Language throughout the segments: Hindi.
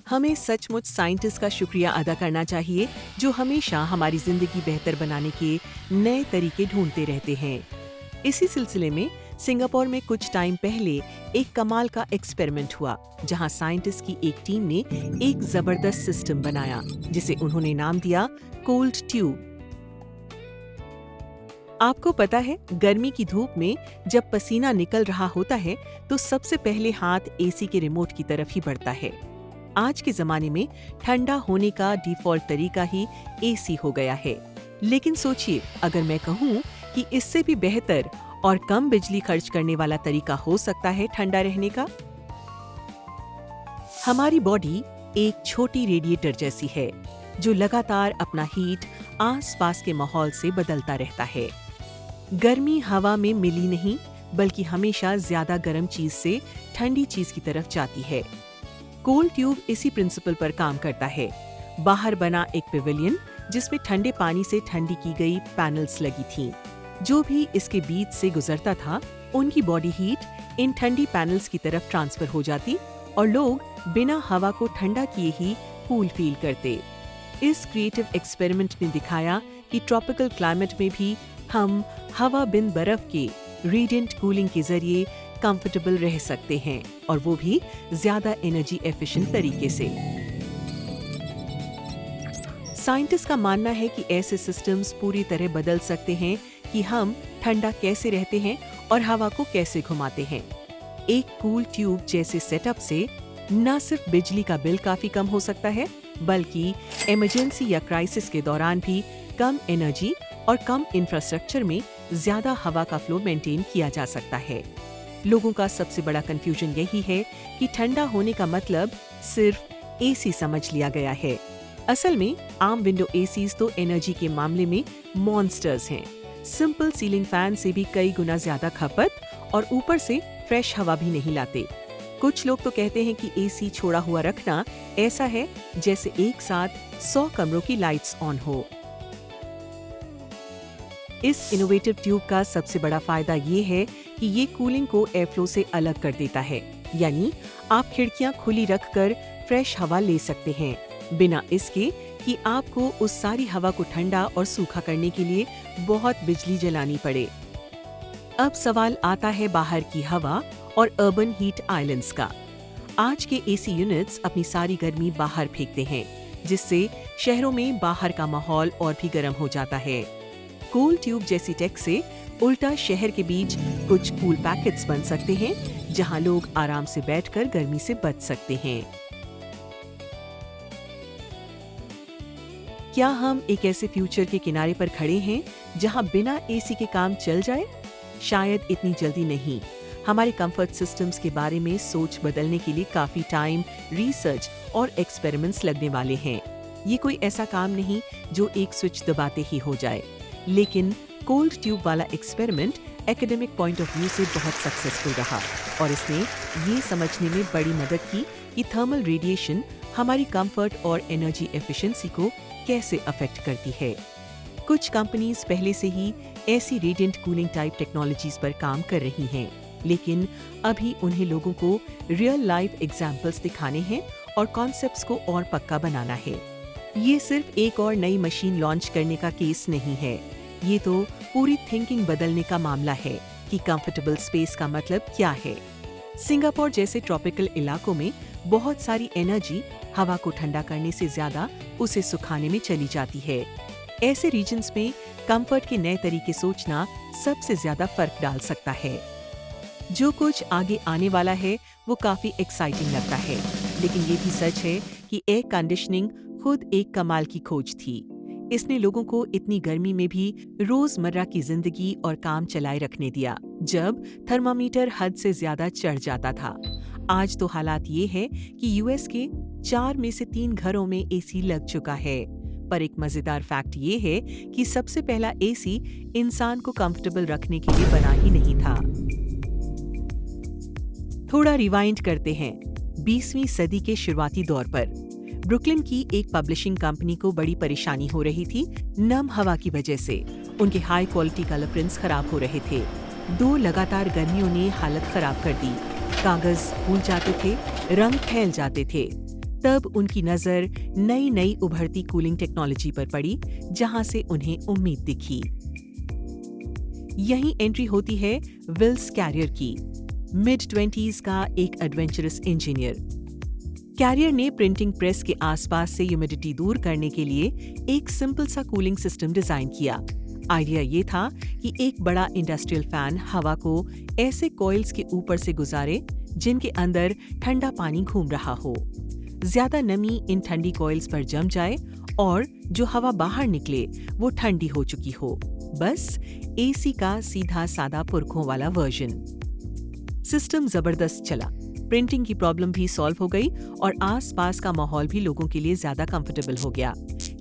हमें सचमुच साइंटिस्ट का शुक्रिया अदा करना चाहिए जो हमेशा हमारी जिंदगी बेहतर बनाने के नए तरीके ढूंढते रहते हैं। इसी सिलसिले में सिंगापुर में कुछ टाइम पहले एक कमाल का एक्सपेरिमेंट हुआ जहां साइंटिस्ट की एक टीम ने एक जबरदस्त सिस्टम बनाया जिसे उन्होंने नाम दिया कोल्ड ट्यूब। आपको पता है, गर्मी की धूप में जब पसीना निकल रहा होता है तो सबसे पहले हाथ एसी के रिमोट की तरफ ही बढ़ता है। आज के जमाने में ठंडा होने का डिफॉल्ट तरीका ही एसी हो गया है। लेकिन सोचिए, अगर मैं कहूँ कि इससे भी बेहतर और कम बिजली खर्च करने वाला तरीका हो सकता है ठंडा रहने का। हमारी बॉडी एक छोटी रेडिएटर जैसी है जो लगातार अपना हीट आसपास के माहौल से बदलता रहता है। गर्मी हवा में मिली नहीं, बल्कि हमेशा ज्यादा गर्म चीज से ठंडी चीज की तरफ जाती है। कोल्ड ट्यूब इसी प्रिंसिपल पर काम करता है। बाहर बना एक पेविलियन जिसमें ठंडे पानी से ठंडी की गई पैनल्स लगी थीं। जो भी इसके बीच से गुजरता था, उनकी बॉडी हीट इन ठंडी पैनल्स की तरफ ट्रांसफर हो जाती और लोग बिना हवा को ठंडा किए ही कूल फील करते। इस क्रिएटिव एक्सपेरिमेंट ने दिखाया कि ट्रॉपिकल क्लाइमेट में भी हम हवा बिन बर्फ के रेडिएंट कूलिंग के जरिए कंफर्टेबल रह सकते हैं, और वो भी ज्यादा एनर्जी एफिशिएंट तरीके से। साइंटिस्ट का मानना है कि ऐसे सिस्टम्स पूरी तरह बदल सकते हैं कि हम ठंडा कैसे रहते हैं और हवा को कैसे घुमाते हैं। एक कूल ट्यूब जैसे सेटअप से न सिर्फ बिजली का बिल काफी कम हो सकता है, बल्कि इमरजेंसी या क्राइसिस के दौरान भी कम एनर्जी और कम इंफ्रास्ट्रक्चर में ज्यादा हवा का फ्लो मेंटेन किया जा सकता है। लोगों का सबसे बड़ा कंफ्यूजन यही है कि ठंडा होने का मतलब सिर्फ एसी समझ लिया गया है। असल में आम विंडो एसीज तो एनर्जी के मामले में मॉन्स्टर्स हैं। सिंपल सीलिंग फैन से भी कई गुना ज्यादा खपत और ऊपर से फ्रेश हवा भी नहीं लाते। कुछ लोग तो कहते हैं कि एसी छोड़ा हुआ रखना ऐसा है जैसे एक साथ 100 कमरों की लाइट्स ऑन हो। इस इनोवेटिव ट्यूब का सबसे बड़ा फायदा ये है कि ये कूलिंग को एयर फ्लो से अलग कर देता है, यानी आप खिड़कियां खुली रखकर फ्रेश हवा ले सकते हैं, बिना इसके कि आपको उस सारी हवा को ठंडा और सूखा करने के लिए बहुत बिजली जलानी पड़े। अब सवाल आता है बाहर की हवा और अर्बन हीट आइलैंड्स का। आज के एसी यूनिट्स अपनी सारी गर्मी बाहर फेंकते हैं, जिससे शहरों में बाहर का माहौल और भी गर्म हो जाता है। कूल ट्यूब जैसी टेक से उल्टा शहर के बीच कुछ कूल पैकेट्स बन सकते हैं, जहां लोग आराम से बैठकर गर्मी से बच सकते हैं। क्या हम एक ऐसे फ्यूचर के किनारे पर खड़े हैं जहां बिना एसी के काम चल जाए? शायद इतनी जल्दी नहीं। हमारे कंफर्ट सिस्टम्स के बारे में सोच बदलने के लिए काफी टाइम, रिसर्च और एक्सपेरिमेंट्स लगने वाले हैं। ये कोई ऐसा काम नहीं जो एक स्विच दबाते ही हो जाए। लेकिन कोल्ड ट्यूब वाला experiment academic point of view से बहुत सक्सेसफुल रहा और इसने ये समझने में बड़ी मदद की कि थर्मल रेडिएशन हमारी कंफर्ट और एनर्जी एफिशिएंसी को कैसे अफेक्ट करती है। कुछ कंपनीज पहले से ही ऐसी रेडिएंट कूलिंग टाइप टेक्नोलॉजीज पर काम कर रही हैं, लेकिन अभी उन्हें लोगों को रियल लाइफ एग्जाम्पल्स दिखाने हैं और कॉन्सेप्ट्स को और पक्का बनाना है। ये सिर्फ एक और नई मशीन लॉन्च करने का केस नहीं है, ये तो पूरी थिंकिंग बदलने का मामला है कि कंफर्टेबल स्पेस का मतलब क्या है। सिंगापुर जैसे ट्रॉपिकल इलाकों में बहुत सारी एनर्जी हवा को ठंडा करने से ज्यादा उसे सुखाने में चली जाती है। ऐसे रीजन्स में कंफर्ट के नए तरीके सोचना सबसे ज्यादा फर्क डाल सकता है। जो कुछ आगे आने वाला है वो काफी एक्साइटिंग लगता है, लेकिन ये भी सच है कि एयर कंडीशनिंग खुद एक कमाल की खोज थी। इसने लोगों को इतनी गर्मी में भी रोजमर्रा की जिंदगी और काम चलाए रखने दिया, जब थर्मामीटर हद से ज्यादा चढ़ जाता था। आज तो हालात ये है कि यूएस के 4 में से 3 घरों में एसी लग चुका है। पर एक मजेदार फैक्ट ये है कि सबसे पहला एसी इंसान को कंफर्टेबल रखने के लिए बना ही नहीं था। थोड़ा रिवाइंड करते हैं 20वीं सदी के शुरुआती दौर पर। ब्रुकलिन की एक पब्लिशिंग कंपनी को बड़ी परेशानी हो रही थी नम हवा की वजह से। उनके हाई क्वालिटी कलर प्रिंट्स खराब हो रहे थे। 2 लगातार गर्मियों ने हालत खराब कर दी। कागज फूल जाते थे, रंग फैल जाते थे। तब उनकी नजर नई नई उभरती कूलिंग टेक्नोलॉजी पर पड़ी, जहां से उन्हें उम्मीद दिखी। यहीं एंट्री होती है विल्स कैरियर की, मिड-20s का एक एडवेंचरस इंजीनियर। कैरियर ने प्रिंटिंग प्रेस के आसपास से ह्यूमिडिटी दूर करने के लिए एक सिंपल सा कूलिंग सिस्टम डिजाइन किया। आइडिया ये था कि एक बड़ा इंडस्ट्रियल फैन हवा को ऐसे कॉइल्स के ऊपर से गुजारे जिनके अंदर ठंडा पानी घूम रहा हो। ज्यादा नमी इन ठंडी कॉइल्स पर जम जाए और जो हवा बाहर निकले वो ठंडी हो चुकी हो। बस एसी का सीधा सादा पुरखों वाला वर्जन। सिस्टम जबरदस्त चला, प्रिंटिंग की प्रॉब्लम भी सॉल्व हो गई और आसपास का माहौल भी लोगों के लिए ज्यादा कंफर्टेबल हो गया।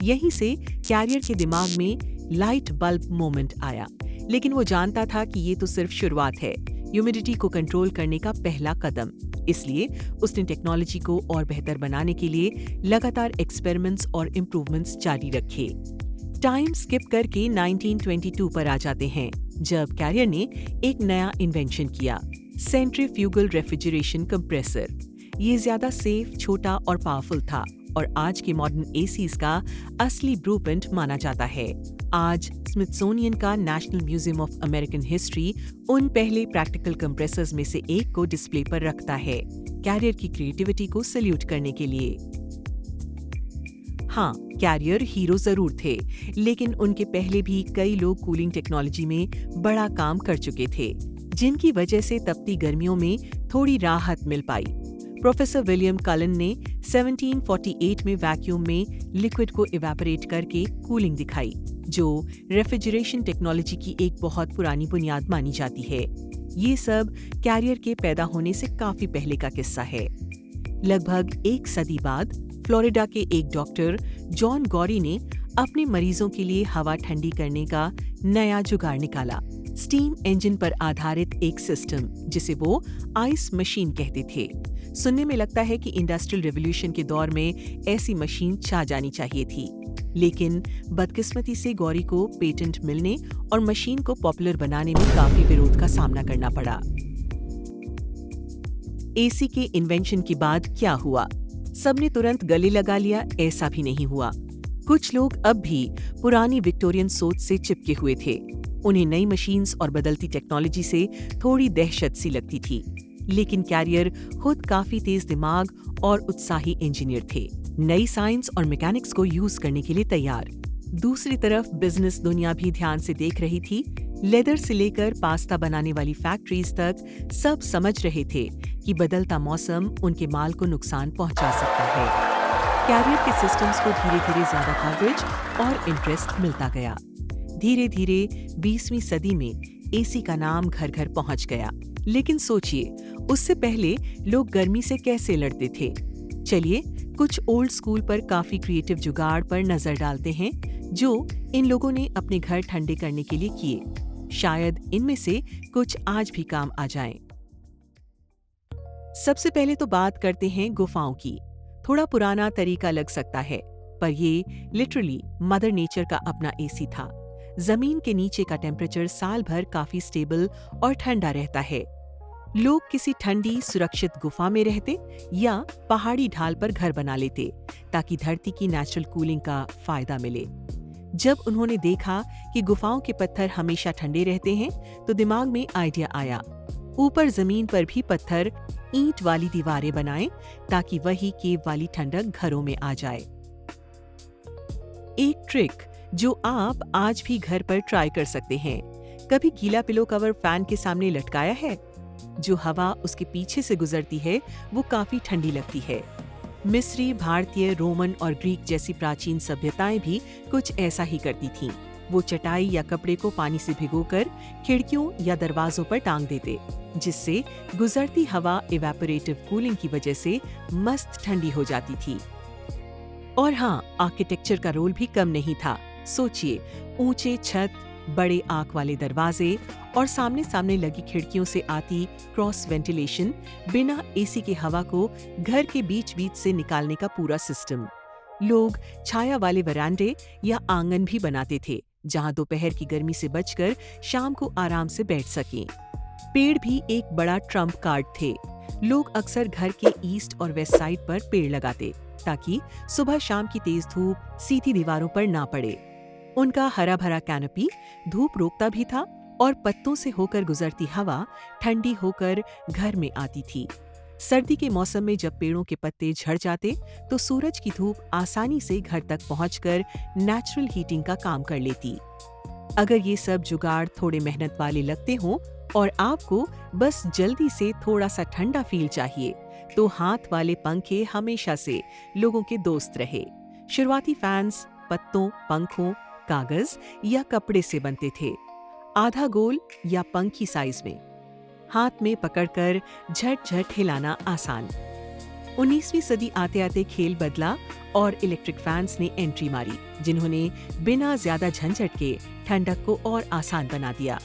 यहीं से कैरियर के दिमाग में लाइट बल्ब मोमेंट आया, लेकिन वो जानता था कि ये तो सिर्फ शुरुआत है, ह्यूमिडिटी को कंट्रोल करने का पहला कदम। इसलिए उसने टेक्नोलॉजी को और बेहतर बनाने के लिए लगातार एक्सपेरिमेंट्स और इम्प्रूवमेंट्स जारी रखे। टाइम स्किप करके 1922 पर आ जाते हैं, जब कैरियर ने एक नया इन्वेंशन किया, सेंट्रीफ्यूगल रेफ्रिजरेशन कंप्रेसर। ये ज्यादा सेफ, छोटा और पावरफुल था और आज के मॉडर्न एसीज का असली ब्लूप्रिंट माना जाता है। आज स्मिथसोनियन का national museum of American history उन पहले प्रैक्टिकल कंप्रेसर्स में से एक को डिस्प्ले पर रखता है, कैरियर की क्रिएटिविटी को सैल्यूट करने के लिए। हाँ, कैरियर हीरो जरूर थे, लेकिन उनके पहले भी कई लोग कूलिंग टेक्नोलॉजी में बड़ा काम कर चुके थे, जिनकी वजह से तपती गर्मियों में थोड़ी राहत मिल पाई। प्रोफेसर विलियम कलन ने 1748 में वैक्यूम में लिक्विड को इवेपोरेट करके कूलिंग दिखाई, जो रेफ्रिजरेशन टेक्नोलॉजी की एक बहुत पुरानी बुनियाद मानी जाती है। ये सब कैरियर के पैदा होने से काफी पहले का किस्सा है। लगभग एक सदी बाद फ्लोरिडा के एक डॉक्टर जॉन गॉरी ने अपने मरीजों के लिए हवा ठंडी करने का नया जुगाड़ निकाला, स्टीम इंजन पर आधारित एक सिस्टम, जिसे वो आइस मशीन कहते थे। सुनने में लगता है कि इंडस्ट्रियल रिवॉल्यूशन के दौर में ऐसी मशीन छा जानी चाहिए थी, लेकिन बदकिस्मती से गौरी को पेटेंट मिलने और मशीन को पॉपुलर बनाने में काफी विरोध का सामना करना पड़ा। एसी के इन्वेंशन के बाद क्या हुआ? सबने तुरंत गले लगा लिया, ऐसा भी नहीं हुआ। कुछ लोग अब भी पुरानी विक्टोरियन सोच से चिपके हुए थे। उन्हें नई मशीन्स और बदलती टेक्नोलॉजी से थोड़ी दहशत सी लगती थी, लेकिन कैरियर खुद काफी तेज दिमाग और उत्साही इंजीनियर थे, नई साइंस और मैकेनिक्स को यूज करने के लिए तैयार। दूसरी तरफ बिजनेस दुनिया भी ध्यान से देख रही थी। लेदर से लेकर पास्ता बनाने वाली फैक्ट्रीज तक सब समझ रहे थे कि बदलता मौसम उनके माल को नुकसान पहुंचा सकता है। कैरियर के सिस्टम्स को धीरे धीरे ज्यादा कवरेज और इंटरेस्ट मिलता गया। धीरे धीरे 20वीं सदी में एसी का नाम घर घर पहुंच गया। लेकिन सोचिए, उससे पहले लोग गर्मी से कैसे लड़ते थे? चलिए कुछ ओल्ड स्कूल पर काफी क्रिएटिव जुगाड़ पर नजर डालते हैं, जो इन लोगों ने अपने घर ठंडे करने के लिए किए। शायद इनमें से कुछ आज भी काम आ जाएं। सबसे पहले तो बात करते हैं गुफाओं की। थोड़ा पुराना तरीका लग सकता है, पर ये लिटरली मदर नेचर का अपना एसी था। जमीन के नीचे का टेम्परेचर साल भर काफी स्टेबल और ठंडा रहता है। लोग किसी ठंडी सुरक्षित गुफा में रहते या पहाड़ी ढाल पर घर बना लेते, ताकि धरती की नेचुरल कूलिंग का फायदा मिले। जब उन्होंने देखा कि गुफाओं के पत्थर हमेशा ठंडे रहते हैं, तो दिमाग में आइडिया आया, ऊपर जमीन पर भी पत्थर ईंट वाली दीवारें बनाएं, ताकि वही केव वाली ठंडक घरों में आ जाए। एक ट्रिक जो आप आज भी घर पर ट्राई कर सकते हैं। कभी गीला पिलो कवर फैन के सामने लटकाया है? जो हवा उसके पीछे से गुजरती है वो काफी ठंडी लगती है। मिस्री, भारतीय, रोमन और ग्रीक जैसी प्राचीन सभ्यताएं भी कुछ ऐसा ही करती थीं। वो चटाई या कपड़े को पानी से भिगोकर खिड़कियों या दरवाजों पर टांग देते, जिससे गुजरती हवा इवेपोरेटिव कूलिंग की वजह से मस्त ठंडी हो जाती थी। और हाँ, आर्किटेक्चर का रोल भी कम नहीं था। सोचिए, ऊंचे छत, बड़े आंख वाले दरवाजे और सामने सामने लगी खिड़कियों से आती क्रॉस वेंटिलेशन, बिना एसी के हवा को घर के बीच बीच से निकालने का पूरा सिस्टम। लोग छाया वाले वरांडे या आंगन भी बनाते थे, जहां दोपहर की गर्मी से बचकर शाम को आराम से बैठ सकें। पेड़ भी एक बड़ा ट्रम्प कार्ड थे। लोग अक्सर घर के ईस्ट और वेस्ट साइड पर पेड़ लगाते ताकि सुबह शाम की तेज धूप सीधी दीवारों पर ना पड़े। उनका हरा भरा कैनोपी धूप रोकता भी था और पत्तों से होकर गुजरती हवा ठंडी होकर घर में आती थी। सर्दी के मौसम में जब पेड़ों के पत्ते झड़ जाते तो सूरज की धूप आसानी से घर तक पहुंचकर नेचुरल हीटिंग का काम कर लेती। अगर ये सब जुगाड़ थोड़े मेहनत वाले लगते हों और आपको बस जल्दी से थोड़ा सा ठंडा फील चाहिए, तो हाथ वाले पंखे हमेशा से लोगों के दोस्त रहे। शुरुआती फैंस पत्तों, पंखों, कागज या कपड़े से बनते थे, आधा गोल या पंखी साइज में, हाथ में पकड़कर झट झट हिलाना आसान। 19वीं सदी आते आते खेल बदला और इलेक्ट्रिक फैंस ने एंट्री मारी, जिन्होंने बिना ज्यादा झंझट के ठंडक को और आसान बना दिया।